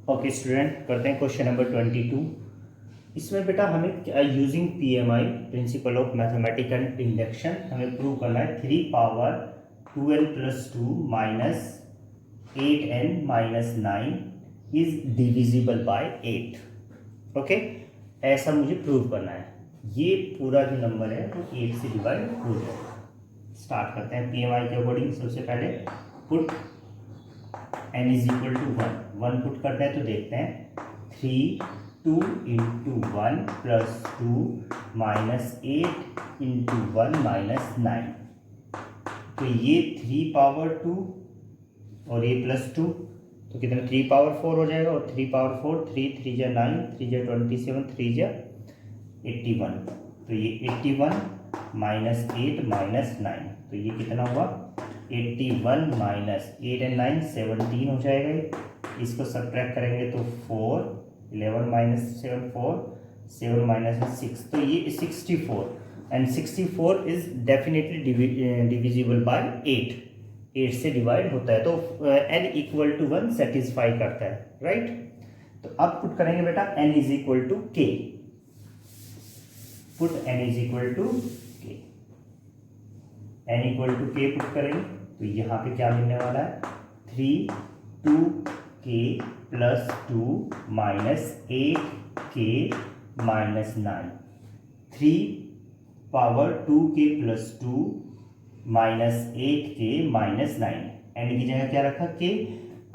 Okay student, करते हैं question number 22। इसमें बेटा हमें using PMI principal of mathematical induction हमें प्रूव करना है 3 power 2n+2 minus 8n minus 9 is divisible by 8। Okay, ऐसा मुझे प्रूव करना है। ये पूरा जो नंबर है वो 8 से डिवाइड हो जाएगा। स्टार्ट करते हैं पीएमआई के अकॉर्डिंग। सबसे पहले put n is equal to 1 put करते हैं तो देखते हैं 3 2 into 1 plus 2 minus 8 into 1 minus 9। तो ये 3 पावर 2 और ये प्लस 2 तो कितना 3 पावर 4 हो जाएगा। और 3 पावर 4 3 3 जा 9 3 जा 27 3 जा 81। तो ये 81 माइनस 8 माइनस 9 तो ये कितना हुआ 81 माइनस 8 एंड 9 17 हो जाएगा। इसको सब्ट्रैक्ट करेंगे तो 4 11 माइनस 7 4 7 माइनस 6 तो ये 64 and 64 is definitely divisible by 8 से डिवाइड होता है। तो n इक्वल टू 1 सेटिस्फाई करता है, राइट। तो अब पुट करेंगे बेटा n is equal to k। Put n is equal to k, n equal to k put करेंगे तो यहाँ पे क्या मिलने वाला है 3 2k plus 2 minus 8k minus 9। 3 power 2k plus 2 minus 8k minus 9। And की जगह क्या रखा k।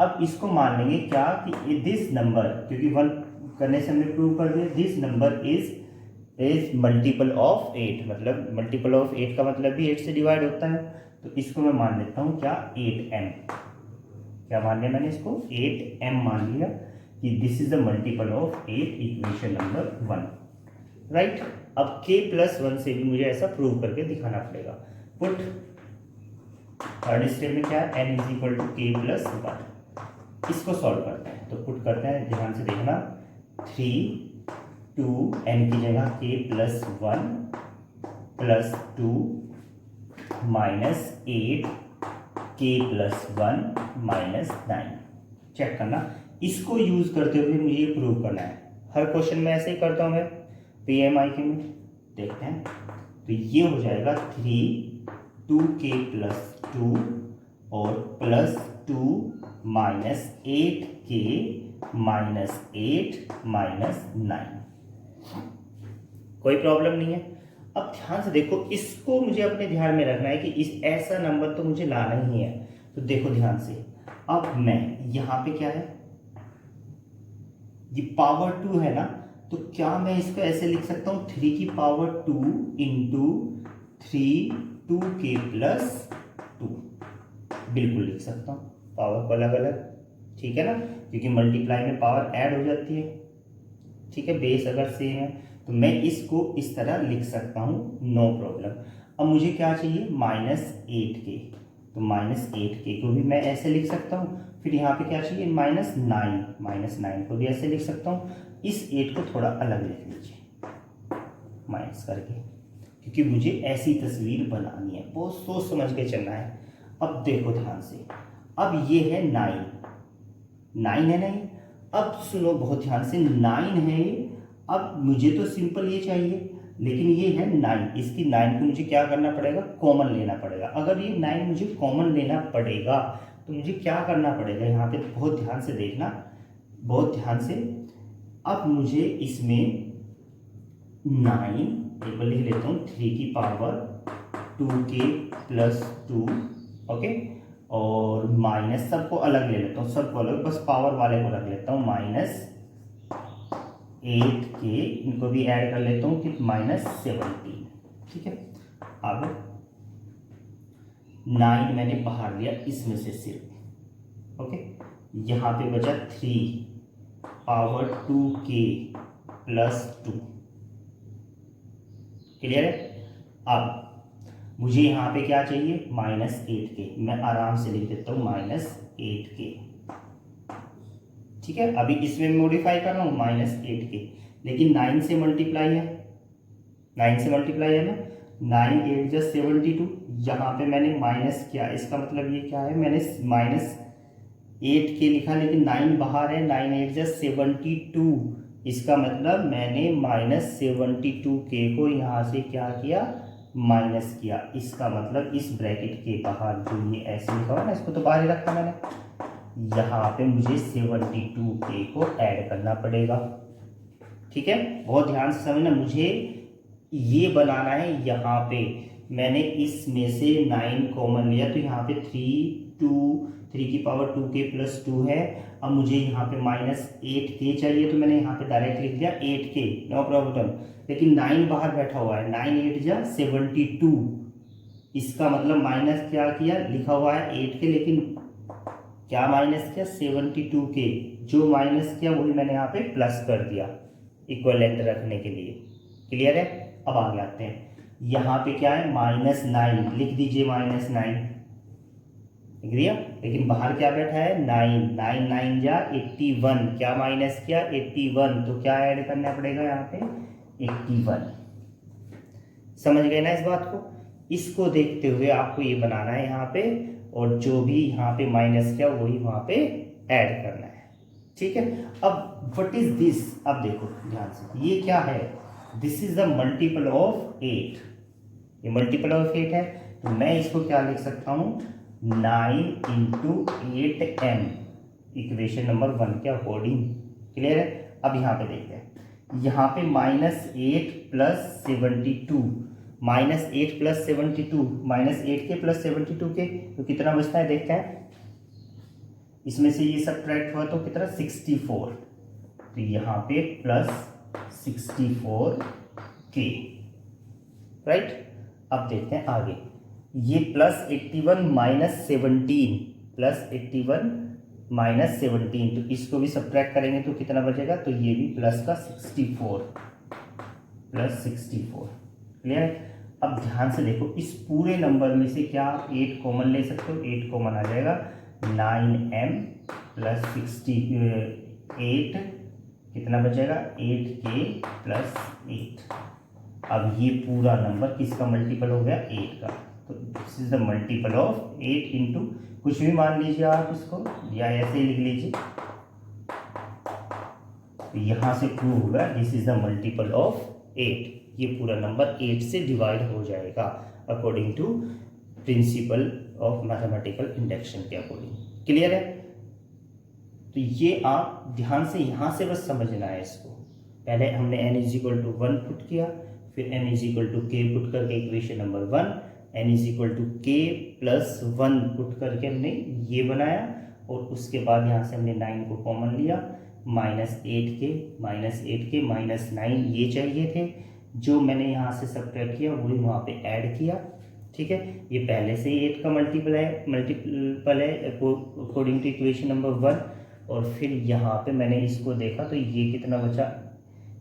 अब इसको मान लेंगे क्या कि दिस नंबर, क्योंकि 1 करने से हमने प्रूव कर दिया this number is multiple of 8। मतलब मल्टीपल ऑफ 8 का मतलब भी 8 से डिवाइड होता है। तो इसको मैं मान लेता हूँ क्या 8m। क्या मान लिया मैंने इसको 8m मान लिया कि this is the multiple of 8, equation number 1, right. अब k प्लस 1 से भी मुझे ऐसा प्रूव करके दिखाना पड़ेगा। पुट थर्ड स्टेप में क्या है n is equal to k plus 1। इसको सॉल्व करते हैं तो पुट करते हैं, ध्यान से देखना 3 2 n की जगह k plus 1 plus 2 minus 8 k plus 1 minus 9। Check करना, इसको यूज करते हुए मुझे ये प्रूव करना है। हर क्वेश्चन में ऐसे ही करता हूँ मैं पीएमआई के में। देखते हैं तो ये हो जाएगा 3 2k प्लस 2 और plus 2 minus 8k minus 8 minus 9। कोई प्रॉब्लम नहीं है। अब ध्यान से देखो, इसको मुझे अपने ध्यान में रखना है कि इस ऐसा नंबर तो मुझे लाना ही है। तो देखो ध्यान से, अब मैं यहाँ पे क्या है ये पावर 2 है ना, तो क्या मैं इसको ऐसे लिख सकता हूँ 3 की पावर 2 इंटू 3 2k प्लस 2। बिल्कुल लिख सकता हूँ, पावर को अलग अलग, ठीक है ना, क्योंकि मल्टीप्लाई में पावर ऐड हो जाती है, ठीक है। बेस अगर सेम है तो मैं इसको इस तरह लिख सकता हूँ, नो प्रॉब्लम। अब मुझे क्या चाहिए माइनस 8k, तो माइनस 8k को भी मैं ऐसे लिख सकता हूँ। फिर यहाँ पे क्या चाहिए माइनस 9 को भी ऐसे लिख सकता हूँ। इस 8 को थोड़ा अलग लिख लीजिए माइनस करके, क्योंकि मुझे ऐसी तस्वीर बनानी है, बहुत सोच समझ के चलना है। अब देखो ध्यान से, अब ये है 9 है नहीं। अब सुनो बहुत ध्यान से, 9 है ये। अब मुझे तो सिंपल ये चाहिए, लेकिन ये है 9। इसकी 9 को मुझे क्या करना पड़ेगा कॉमन लेना पड़ेगा। अगर ये 9 मुझे कॉमन लेना पड़ेगा तो मुझे क्या करना पड़ेगा, यहाँ पे बहुत ध्यान से देखना, बहुत ध्यान से। अब मुझे इसमें 9 एक बार लिख लेता हूँ 3 की पावर 2k प्लस 2, ओके। और माइनस सबको अलग ले लेता हूँ, सबको अलग, बस पावर वाले को रख लेता हूँ माइनस 8k, इनको भी ऐड कर लेता हूँ कि माइनस 17, ठीक है। अब 9 मैंने बाहर लिया इसमें से सिर्फ, ओके। यहाँ पे बचा 3 पावर 2k प्लस 2, क्लियर है। अब मुझे यहाँ पे क्या चाहिए माइनस 8k, मैं आराम से लिख देता हूँ माइनस 8k, ठीक है। अभी इसमें मॉडिफाई कर रहा हूँ माइनस 8k, लेकिन 9 से मल्टीप्लाई है, 9 से मल्टीप्लाई है ना, 9 8 जा 72। यहाँ पे मैंने माइनस किया, इसका मतलब ये क्या है मैंने माइनस 8k लिखा लेकिन 9 बाहर है, 9 8 जा 72, इसका मतलब मैंने -72k को यहाँ से क्या किया, माइनस किया। इसका मतलब इस ब्रैकेट के बाहर जो ये ऐसे लिखा हुआ ना, इसको तो बाहर ही रखा मैंने, यहाँ पे मुझे 72k को ऐड करना पड़ेगा। ठीक है, बहुत ध्यान से समझना, मुझे ये बनाना है। यहाँ पे मैंने इसमें से 9 कॉमन लिया तो यहाँ पे 3 की पावर 2k + 2 है। अब मुझे यहाँ पे -8k चाहिए तो मैंने यहाँ पे डायरेक्ट लिख दिया 8k, नो प्रॉब्लम। लेकिन 9 बाहर बैठा हुआ है, 9 8 जा 72, इसका मतलब माइनस क्या किया, लिखा हुआ है 8k लेकिन क्या माइनस किया, 72k। जो माइनस किया वही मैंने यहाँ पे प्लस कर दिया इक्वलेंट रखने के लिए। क्लियर है? अब आगे आते हैं, यहाँ पे क्या है, -9 लिख दीजिए, -9 लिख दिया। लेकिन बाहर क्या बैठा है, 9 9 जा 81, क्या माइनस किया, 81, तो क्या ऐड करना पड़ेगा यहाँ पे, 81। समझ गए ना इस बात को? इसको देखते हुए आपको ये बनाना है यहाँ पे, और जो भी यहाँ पे माइनस किया वही वहाँ पे ऐड करना है। ठीक है, अब व्हाट इज दिस, अब देखो ध्यान से, ये क्या है, this is the multiple of 8, ये मल्टीपल ऑफ 8 है, तो मैं इसको क्या लिख सकता हूँ, 9 × 8m, इक्वेशन नंबर 1 के अकॉर्डिंग। क्लियर है? अब यहाँ पे देखते हैं, यहाँ पे -8 + 72, -8 + 72, -8k + 72k, तो कितना बचता है देखते हैं। इसमें से ये सब्ट्रैक्ट हुआ तो कितना, 64, तो यहाँ पे +64k, राइट। अब देखते हैं आगे, ये +81 - 17, +81 - 17, तो इसको भी सब्ट्रैक्ट करेंगे तो कितना बचेगा, तो ये भी प्लस का 64, +64। क्लियर है? अब ध्यान से देखो, इस पूरे नंबर में से क्या आप 8 कॉमन ले सकते हो, 8 कॉमन आ जाएगा, 9m + 68, कितना बचेगा, 8k + 8। अब ये पूरा नंबर किसका मल्टीपल हो गया, 8 का, तो this is the multiple of 8 × कुछ भी मान लीजिए आप इसको, या ऐसे ही लिख लीजिए, तो यहाँ से प्रूव होगा this is the multiple of 8। ये पूरा नंबर 8 से डिवाइड हो जाएगा according to principle of mathematical induction के अकॉर्डिंग। क्लियर है? तो ये आप ध्यान से यहाँ से बस समझना है इसको। पहले हमने n = 1 पुट किया, फिर n = k पुट करके equation number 1, n = k + 1 put करके हमने ये बनाया, और उसके बाद यहाँ से हमने 9 को कॉमन लिया, -8k -9 ये चाहिए थे, जो मैंने यहाँ से सब्ट्रैक्ट किया वही वहाँ पे ऐड किया। ठीक है, ये पहले से ही 8 का मल्टीपल है अकॉर्डिंग टू इक्वेशन नंबर 1, और फिर यहाँ पे मैंने इसको देखा तो ये कितना बचा,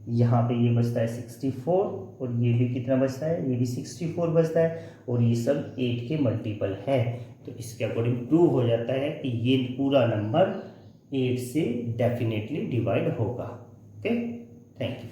यहाँ पे ये बचता है 64, और ये भी कितना बचता है, ये भी 64 बचता है, और ये सब 8 के मल्टीपल है। तो इसके अकॉर्डिंग प्रूव हो जाता है कि ये पूरा नंबर 8 से डेफिनेटली डिवाइड होगा। Okay, thank you.